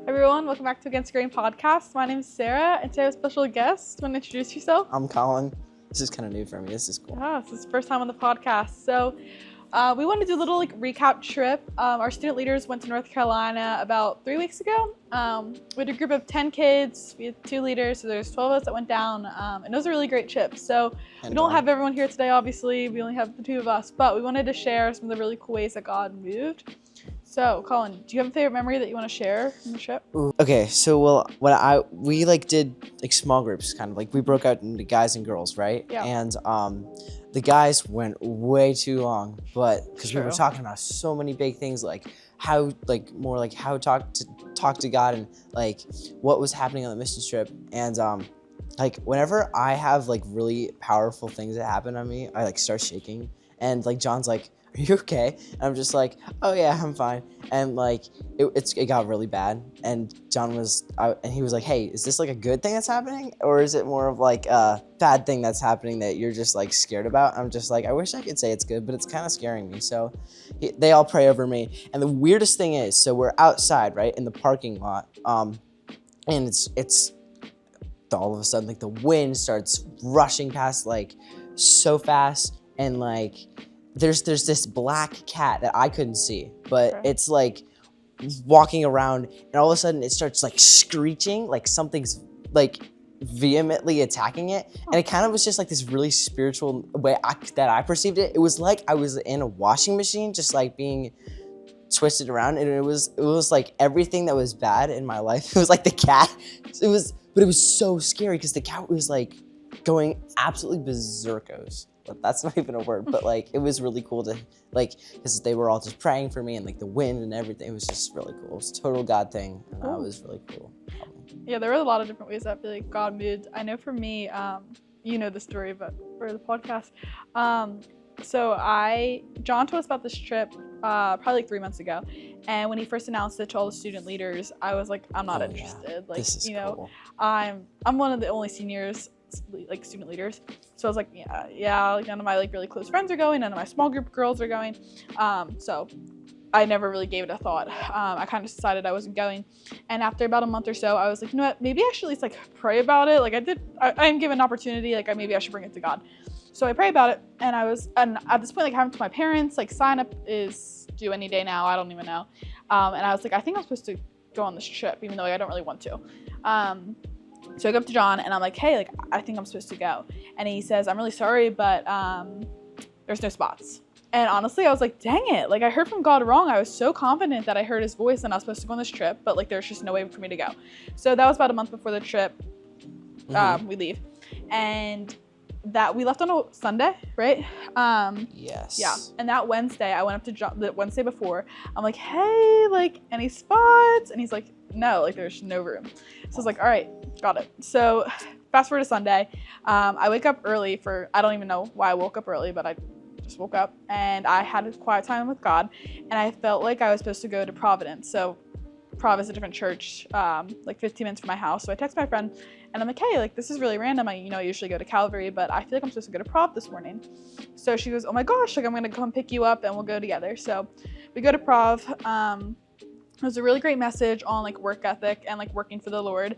Everyone, welcome back to Against Grain podcast. My name is Sarah, and today I have a special guest. Want to introduce yourself? I'm Colin. This is kind of new for me. This is cool. Yeah, this is the first time on the podcast. So we wanted to do a little recap trip. Our student leaders went to North Carolina about 3 weeks ago. We had a group of 10 kids. We had 2 leaders, so there's 12 of us that went down, and it was a really great trip. So we don't have everyone here today, obviously. We only have the 2 of us, but we wanted to share some of the really cool ways that God moved. So, Colin, do you have a favorite memory that you want to share from the trip? Okay, so we did small groups, kind of we broke out into guys and girls, right? Yeah. And the guys went way too long, but because we were talking about so many big things, how talk to God and what was happening on the mission trip, and whenever I have really powerful things that happen on me, I start shaking, and John's like, "Are you okay?" And I'm just like, "Oh yeah, I'm fine." And it got really bad. And John he was like, "Hey, is this a good thing that's happening, or is it more of a bad thing that's happening that you're just scared about?" I'm just like, I wish I could say it's good, but it's kind of scaring me. So they all pray over me. And the weirdest thing is, so we're outside, right, in the parking lot, and it's all of a sudden the wind starts rushing past so fast, and there's this black cat that I couldn't see, but it's walking around, and all of a sudden it starts screeching, something's vehemently attacking it, and it kind of was just this really spiritual way that I perceived it. It was I was in a washing machine, just being twisted around, and it was everything that was bad in my life. It was the cat. But it was so scary because the cat was going absolutely berserkos. That's not even a word, but it was really cool to because they were all just praying for me, and the wind and everything. It was just really cool. It was a total God thing, and that was really cool. Yeah, there were a lot of different ways that I feel God moved. I know for me, you know the story, but for the podcast, so John told us about this trip probably 3 months ago, and when he first announced it to all the student leaders, I was like, I'm not interested. This is cool. I'm one of the only seniors, student leaders, so I was like, yeah, none of my really close friends are going, none of my small group girls are going, so I never really gave it a thought. I kind of decided I wasn't going, and after about a month or so, I was like, you know what, maybe I should at least pray about it. I am given an opportunity, maybe I should bring it to God. So I prayed about it, and at this point, having to my parents, sign up is due any day now, I don't even know, and I was like, I think I'm supposed to go on this trip, even though I don't really want to. So I go up to John, and I'm like, hey, I think I'm supposed to go. And he says, I'm really sorry, but there's no spots. And honestly, I was like, dang it. I heard from God wrong. I was so confident that I heard his voice and I was supposed to go on this trip, but there's just no way for me to go. So that was about a month before the trip. We leave. And that we left on a Sunday, right? Yes. Yeah. And that Wednesday, I went up to John, the Wednesday before. I'm like, hey, any spots? And he's like, no, there's no room. So I was like, all right, got it. So fast forward to Sunday. I wake up early I don't even know why I woke up early, but I just woke up, and I had a quiet time with God, and I felt like I was supposed to go to Providence. So Prov is a different church, 15 minutes from my house. So I text my friend, and I'm like, hey, this is really random. I usually go to Calvary, but I feel like I'm supposed to go to Prov this morning. So she goes, oh my gosh, I'm going to come pick you up and we'll go together. So we go to Prov. It was a really great message on work ethic and working for the Lord.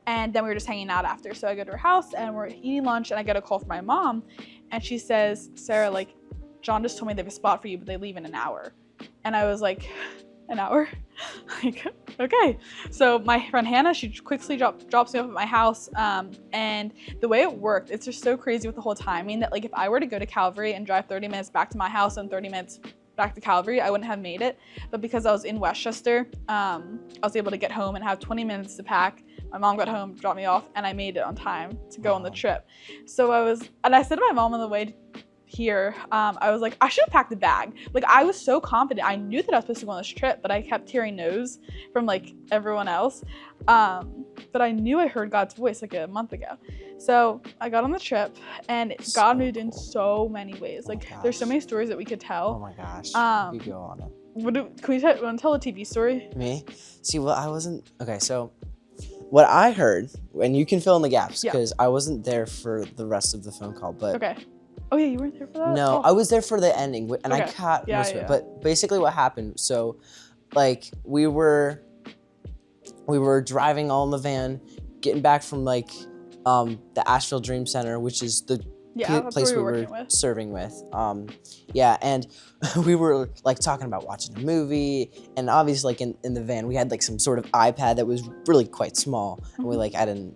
And then we were just hanging out after. So I go to her house and we're eating lunch, and I get a call from my mom, and she says, Sarah, John just told me they have a spot for you, but they leave in an hour. And I was like, an hour? Okay. So my friend Hannah, she quickly drops me off at my house. And the way it worked, it's just so crazy with the whole timing that if I were to go to Calvary and drive 30 minutes back to my house and 30 minutes back to Calvary, I wouldn't have made it. But because I was in Westchester, I was able to get home and have 20 minutes to pack. My mom got home, dropped me off, and I made it on time to go on the trip. So I said to my mom on the way here, I was like, I should have packed a bag. I was so confident. I knew that I was supposed to go on this trip, but I kept hearing no's from everyone else. But I knew I heard God's voice a month ago. So I got on the trip, and God moved in so many ways. There's so many stories that we could tell. Oh my gosh. You go on it. Want to tell a TV story? Me? See, well, I wasn't. Okay, so what I heard, and you can fill in the gaps because I wasn't there for the rest of the phone call, but okay. Oh yeah, you weren't there for that? No, I was there for the ending, and I caught most of it. But basically what happened, so we were we were driving all in the van, getting back from like the Asheville Dream Center, which is the That's place where we were serving with. And we were like talking about watching a movie, and obviously like in the van we had like some sort of iPad that was really quite small, and we like I didn't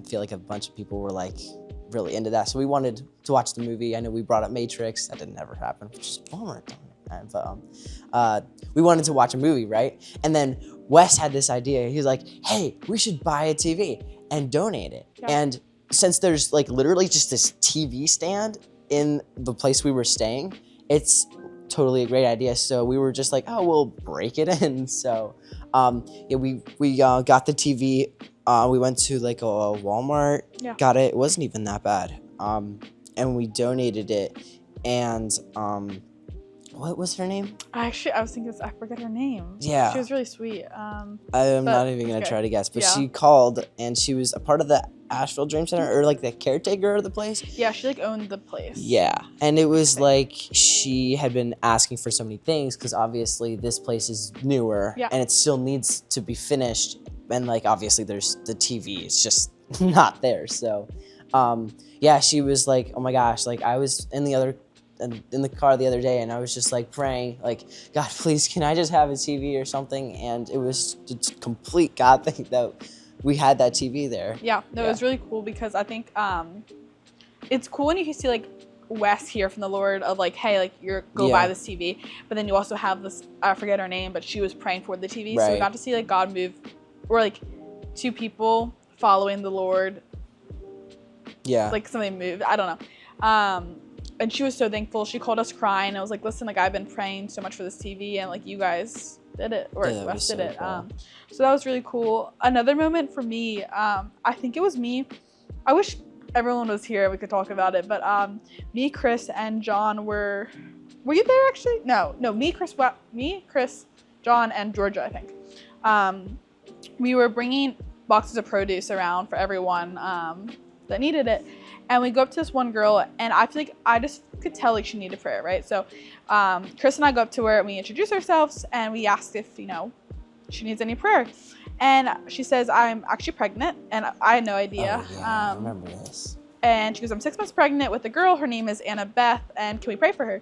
feel like a bunch of people were like really into that, so we wanted to watch the movie. I know we brought up Matrix, that didn't ever happen, which is a bummer. But we wanted to watch a movie, right? And then Wes had this idea. He's like, hey, we should buy a TV and donate it. Yeah. And since there's like literally just this TV stand in the place we were staying, it's totally a great idea. So we were just like, oh, we'll break it in. So we got the TV. We went to like a Walmart, got it. It wasn't even that bad. And we donated it. And what was her name? I was thinking, I forget her name. Yeah. She was really sweet. I'm not even going to try to guess, but she called, and she was a part of the Asheville Dream Center, or like the caretaker of the place. Yeah, she like owned the place. Yeah. And it was like she had been asking for so many things, because obviously this place is newer, and it still needs to be finished. And like obviously there's the TV, it's just not there. So she was like, oh my gosh, like I was in the car the other day, and I was just like praying, like, God, please, can I just have a TV or something? And it was just a complete God thing that we had that TV there. It was really cool, because I think it's cool when you can see like Wes hear from the Lord of like, hey, like go buy this TV, but then you also have this, I forget her name, but she was praying for the TV, so we got to see like God move, or like two people following the Lord. Like something moved, I don't know. And she was so thankful. She called us crying. I was like, listen, like I've been praying so much for this TV, and like you guys did it, or Wes did it. Cool. So that was really cool. Another moment for me, I think it was me. I wish everyone was here, we could talk about it, but me, Chris, and John were you there actually? No, me, Chris, John, and Georgia, I think. We were bringing boxes of produce around for everyone that needed it. And we go up to this one girl, and I feel like I just could tell like she needed prayer, right? So Chris and I go up to her, and we introduce ourselves, and we ask if, she needs any prayer. And she says, I'm actually pregnant, and I had no idea. Oh, yeah, I remember this. And she goes, I'm 6 months pregnant with a girl. Her name is Anna Beth, and can we pray for her?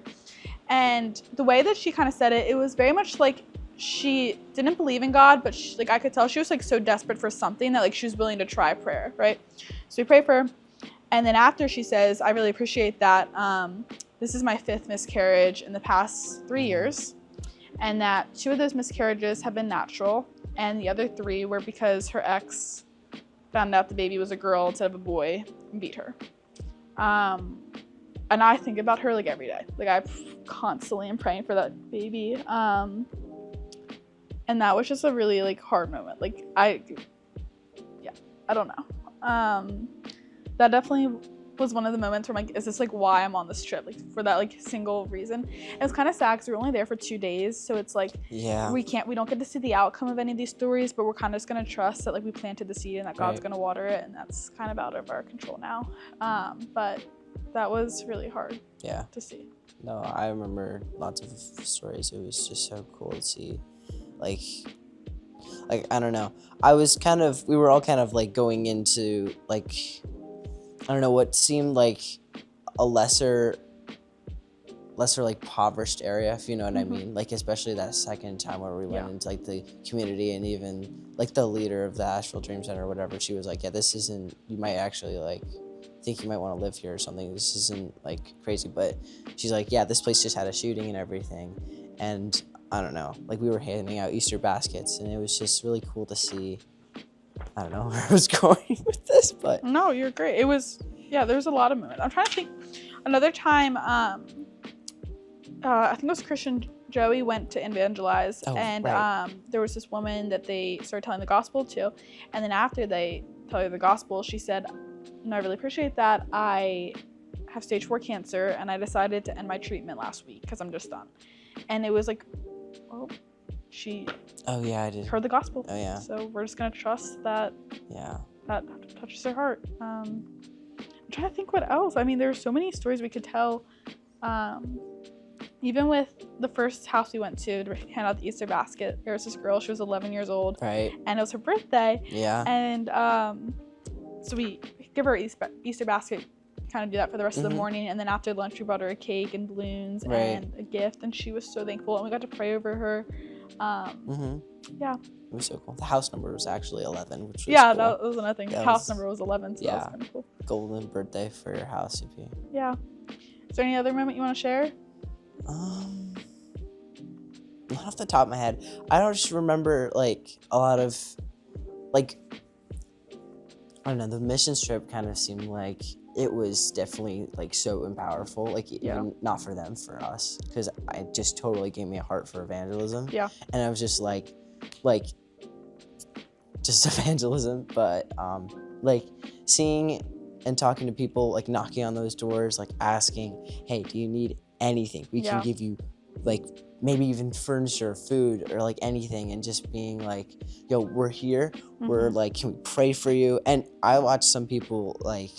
And the way that she kind of said it, it was very much like she didn't believe in God, but like I could tell she was like so desperate for something that like she was willing to try prayer, right? So we pray for her. And then after she says, I really appreciate that. This is my 5th miscarriage in the past 3 years. And that 2 of those miscarriages have been natural. And the other 3 were because her ex found out the baby was a girl instead of a boy and beat her. And I think about her like every day. Like I constantly am praying for that baby. And that was just a really like hard moment. Like I don't know. That definitely was one of the moments where I'm like, is this like why I'm on this trip? Like for that like single reason. And it's kind of sad because we're only there for 2 days. So it's like, we don't get to see the outcome of any of these stories, but we're kind of just going to trust that like we planted the seed and that God's going to water it. And that's kind of out of our control now. But that was really hard to see. No, I remember lots of stories. It was just so cool to see. Like I don't know. We were all kind of like going into like, I don't know, what seemed like a lesser like impoverished area, if you know what I mean. Like especially that second time where we went into like the community, and even like the leader of the Asheville Dream Center or whatever, she was like, this isn't, you might actually like think you might want to live here or something. This isn't like crazy. But she's like, this place just had a shooting and everything. And I don't know, like we were handing out Easter baskets, and it was just really cool to see. I don't know where I was going with this, but no, you're great. It was, there was a lot of moments. I'm trying to think. Another time, I think it was Christian Joey went to evangelize, and there was this woman that they started telling the gospel to, and then after they tell her the gospel, she said, "No, I really appreciate that. I have stage 4 cancer, and I decided to end my treatment last week because I'm just done." And it was like, she I did heard the gospel. So we're just gonna trust that that touches her heart. I'm trying to think what else. I mean, there's so many stories we could tell even with the first house we went to hand out the Easter basket, there was this girl, she was 11 years old. Right. And it was her birthday. Yeah. And so we give her Easter basket, kind of do that for the rest of the morning. And then after lunch, we brought her a cake and balloons and a gift. And she was so thankful. And we got to pray over her. Yeah. It was so cool. The house number was actually 11, which was cool. That was another thing. The house number was 11, so that was kind of cool. Golden birthday for your house, if you. Yeah. Is there any other moment you want to share? Not off the top of my head. I don't just remember like a lot of, like, I don't know. The mission trip kind of seemed like it was definitely like so powerful. Like even not for them, for us, because I just totally gave me a heart for evangelism. Yeah. And I was just like just evangelism, but like seeing and talking to people, like knocking on those doors, like asking, hey, do you need anything? We can give you like maybe even furniture, food, or like anything, and just being like, yo, we're here. We're like, can we pray for you? And I watched some people like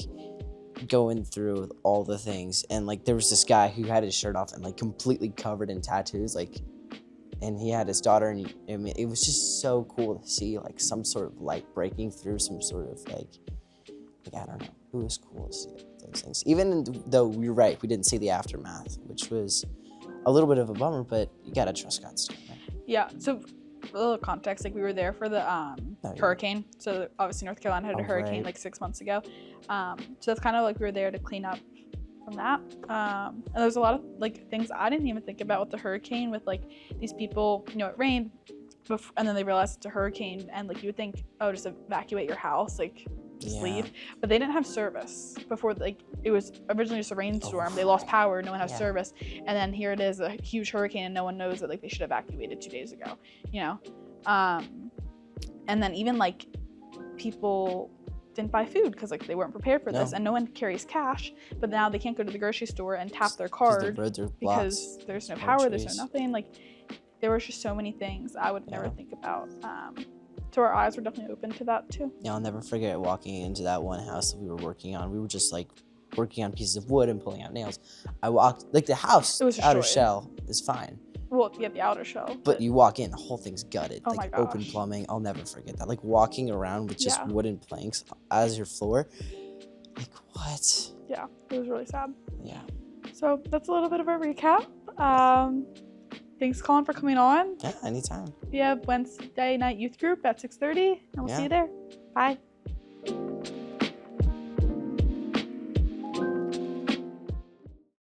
going through all the things, and like there was this guy who had his shirt off and like completely covered in tattoos, like, and he had his daughter, and I mean, it was just so cool to see like some sort of light breaking through, some sort of like I don't know. It was cool to see those things. Even though you're right, we didn't see the aftermath, which was a little bit of a bummer, but you gotta trust God still, right? Yeah. So, a little context, like we were there for the hurricane. So obviously North Carolina had a hurricane like 6 months ago. So that's kind of like we were there to clean up from that. And there's a lot of like things I didn't even think about with the hurricane, with like these people, you know, it rained and then they realized it's a hurricane, and like you would think, oh, just evacuate your house, like just leave. But they didn't have service before. Like it was originally just a rainstorm. They lost power. No one has service. And then here it is, a huge hurricane, and no one knows that like they should have evacuated 2 days ago, you know? And then even like people didn't buy food because like they weren't prepared for this, and no one carries cash. But now they can't go to the grocery store and tap their card because there's no power, there's no nothing. Like there was just so many things I would never think about. So our eyes were definitely open to that too. Yeah, I'll never forget walking into that one house that we were working on. We were just like working on pieces of wood and pulling out nails. I walked, like the house, the outer shell is fine. Well, yeah, the outer shell. But you walk in, the whole thing's gutted. Oh like my gosh. Open plumbing. I'll never forget that. Like walking around with just wooden planks as your floor. Like what? Yeah, it was really sad. Yeah. So that's a little bit of a recap. Thanks, Colin, for coming on. Yeah, anytime. We have Wednesday night youth group at 6:30, and we'll see you there. Bye.